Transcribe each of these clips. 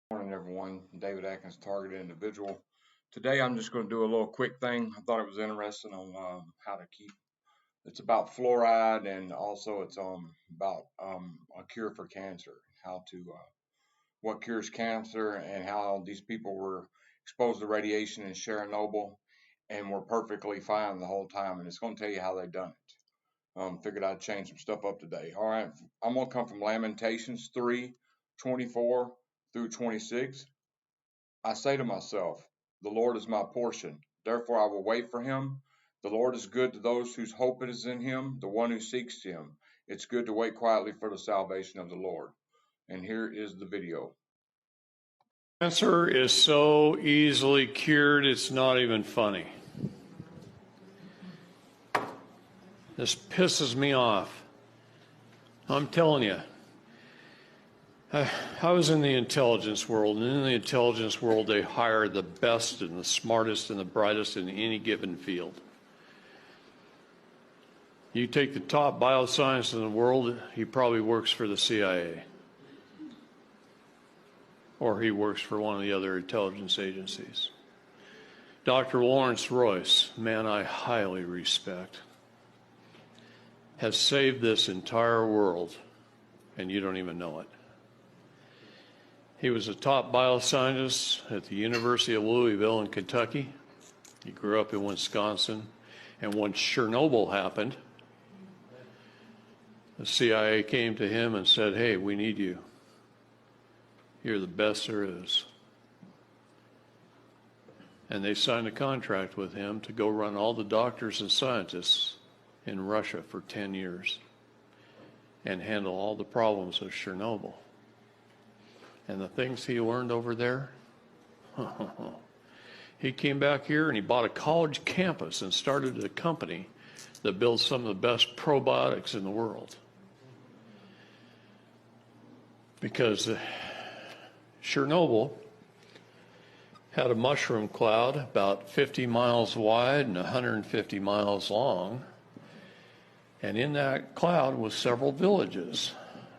Morning, everyone. David Atkins, Targeted Individual. Today, I'm just going to do a little quick thing. I thought it was interesting on how to keep. It's about fluoride, and also it's about a cure for cancer. How to what cures cancer, and how these people were exposed to radiation in Chernobyl, and were perfectly fine the whole time. And it's going to tell you how they done it. Figured I'd change some stuff up today. All right, I'm going to come from Lamentations 3:24 through 26. I say to myself, the Lord is my portion. Therefore I will wait for him. The Lord is good to those whose hope is in him, the one who seeks him. It's good to wait quietly for the salvation of the Lord. And here is the video. Cancer is so easily cured, it's not even funny. This pisses me off. I'm telling you. I was in the intelligence world, and in the intelligence world, they hire the best and the smartest and the brightest in any given field. You take the top bioscientist in the world, he probably works for the CIA. Or he works for one of the other intelligence agencies. Dr. Lawrence Royce, man I highly respect, has saved this entire world, and you don't even know it. He was a top bioscientist at the University of Louisville in Kentucky. He grew up in Wisconsin. And when Chernobyl happened, the CIA came to him and said, hey, we need you. You're the best there is. And they signed a contract with him to go run all the doctors and scientists in Russia for 10 years and handle all the problems of Chernobyl. And the things he learned over there, he came back here and he bought a college campus and started a company that builds some of the best probiotics in the world. Because Chernobyl had a mushroom cloud about 50 miles wide and 150 miles long. And in that cloud was several villages,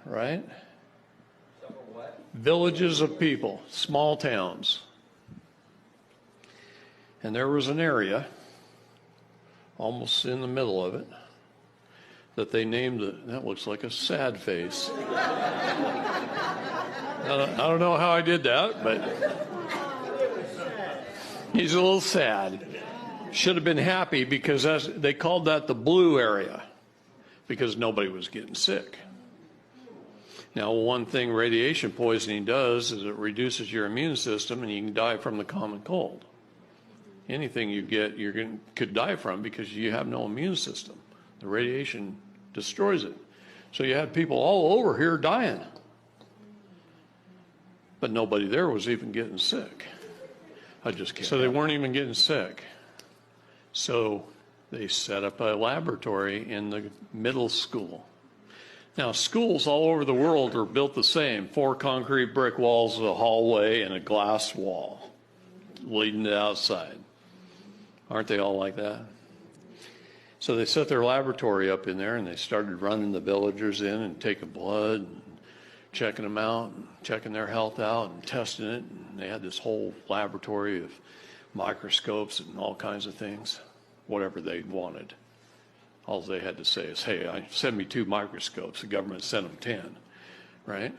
right? Villages of people, small towns. And there was an area, almost in the middle of it, that they named that looks like a sad face. I don't know how I did that, but he's a little sad. Should have been happy because they called that the blue area because nobody was getting sick. Now, one thing radiation poisoning does is it reduces your immune system and you can die from the common cold. Anything you get, could die from because you have no immune system. The radiation destroys it. So you had people all over here dying. But nobody there was even getting sick. So they weren't even getting sick. So they set up a laboratory in the middle school. Now, schools all over the world are built the same. 4 concrete brick walls, a hallway, and a glass wall leading to outside. Aren't they all like that? So they set their laboratory up in there, and they started running the villagers in and taking blood and checking them out, and checking their health out and testing it. And they had this whole laboratory of microscopes and all kinds of things, whatever they wanted. All they had to say is, hey, send me 2 microscopes. The government sent them 10, right?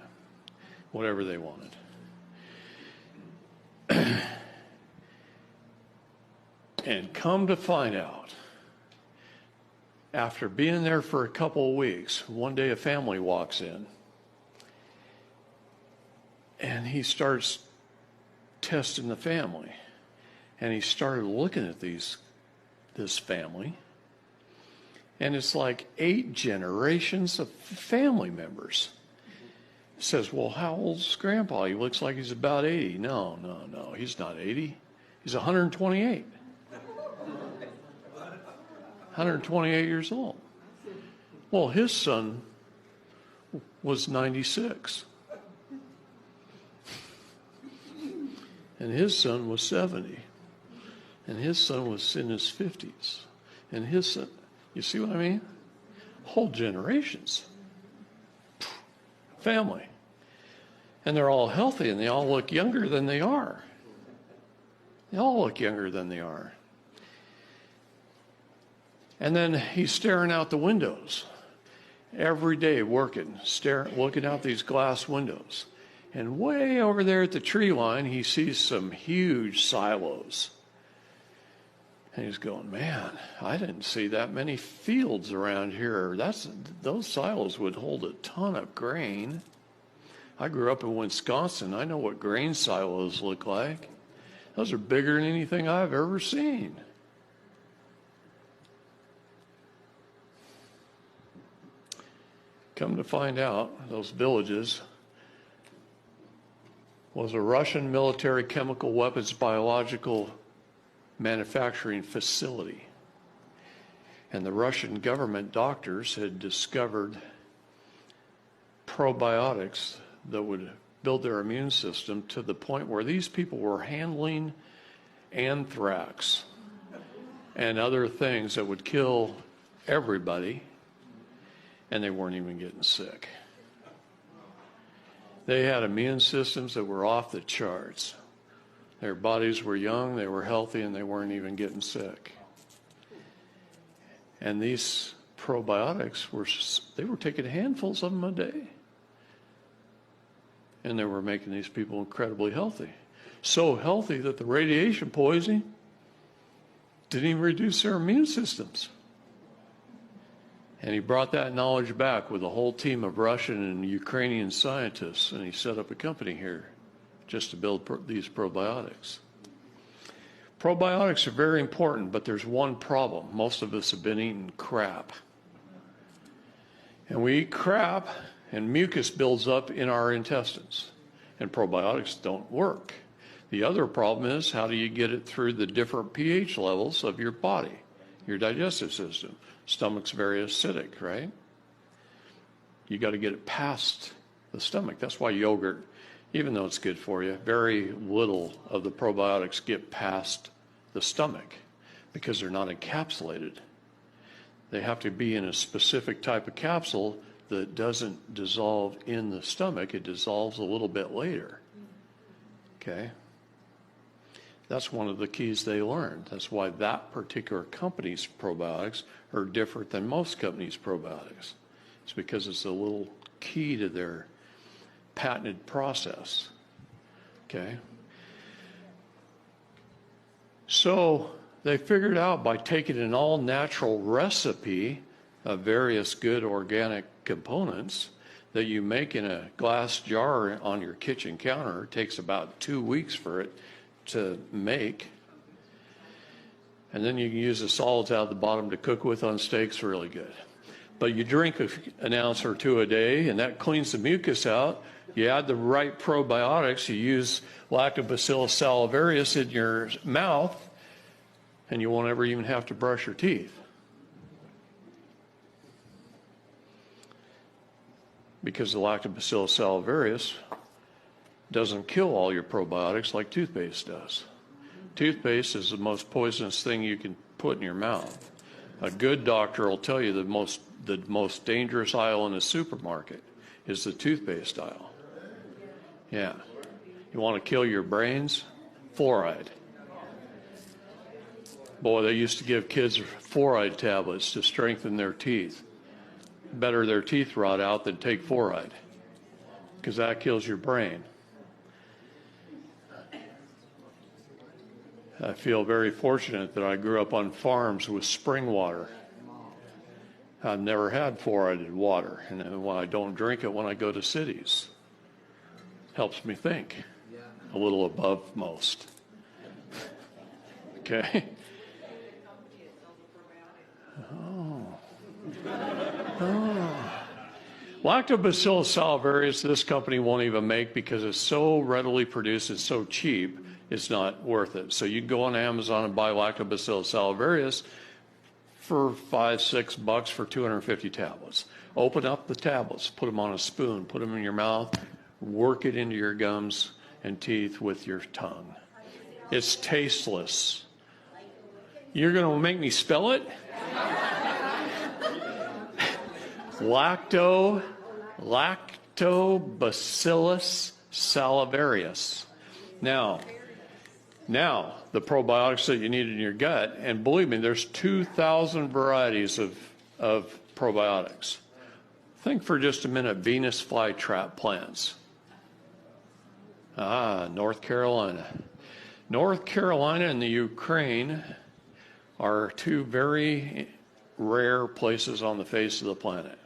Whatever they wanted. And come to find out, after being there for a couple of weeks, one day a family walks in, and he starts testing the family. And he started looking at this family. And it's like 8 generations of family members. He says, well, how old's Grandpa? He looks like he's about 80. No, he's not 80. He's 128. 128 years old. Well, his son was 96. And his son was 70. And his son was in his 50s. And his son... You see what I mean? Whole generations. Family. And they're all healthy, and they all look younger than they are. They all look younger than they are. And then he's staring out the windows every day, working, looking out these glass windows. And way over there at the tree line, he sees some huge silos. And he's going, man, I didn't see that many fields around here. Those silos would hold a ton of grain. I grew up in Wisconsin. I know what grain silos look like. Those are bigger than anything I've ever seen. Come to find out, those villages was a Russian military chemical weapons biological manufacturing facility. And the Russian government doctors had discovered probiotics that would build their immune system to the point where these people were handling anthrax and other things that would kill everybody, and they weren't even getting sick. They had immune systems that were off the charts. Their bodies were young, they were healthy, and they weren't even getting sick. And these probiotics they were taking handfuls of them a day. And they were making these people incredibly healthy. So healthy that the radiation poisoning didn't even reduce their immune systems. And he brought that knowledge back with a whole team of Russian and Ukrainian scientists, and he set up a company here just to build these probiotics. Probiotics are very important, but there's one problem. Most of us have been eating crap. And we eat crap, and mucus builds up in our intestines, and probiotics don't work. The other problem is, how do you get it through the different pH levels of your body, your digestive system? Stomach's very acidic, right? You got to get it past the stomach. That's why yogurt, even though it's good for you, very little of the probiotics get past the stomach because they're not encapsulated. They have to be in a specific type of capsule that doesn't dissolve in the stomach. It dissolves a little bit later. Okay? That's one of the keys they learned. That's why that particular company's probiotics are different than most companies' probiotics. It's because it's a little key to their patented process. Okay? So they figured out by taking an all-natural recipe of various good organic components that you make in a glass jar on your kitchen counter. It takes about 2 weeks for it to make. And then you can use the solids out of the bottom to cook with on steaks really good. But you drink an ounce or two a day, and that cleans the mucus out. You add the right probiotics. You use Lactobacillus salivarius in your mouth, and you won't ever even have to brush your teeth. Because the Lactobacillus salivarius doesn't kill all your probiotics like toothpaste does. Toothpaste is the most poisonous thing you can put in your mouth. A good doctor will tell you the most dangerous aisle in the supermarket is the toothpaste aisle. Yeah. You want to kill your brains? Fluoride. Boy, they used to give kids fluoride tablets to strengthen their teeth. Better their teeth rot out than take fluoride, because that kills your brain. I feel very fortunate that I grew up on farms with spring water. I've never had fluoridated water, and when I don't drink it when I go to cities, helps me think a little above most. Okay? Lactobacillus salivarius, this company won't even make because it's so readily produced, it's so cheap, it's not worth it. So you can go on Amazon and buy Lactobacillus salivarius for $5-6 for 250 tablets. Open up the tablets, put them on a spoon, put them in your mouth, work it into your gums and teeth with your tongue. It's tasteless. You're going to make me spell it? Lactobacillus salivarius. Now, the probiotics that you need in your gut, and believe me, there's 2,000 varieties of probiotics. Think for just a minute, Venus flytrap plants. North Carolina. North Carolina and the Ukraine are two very rare places on the face of the planet.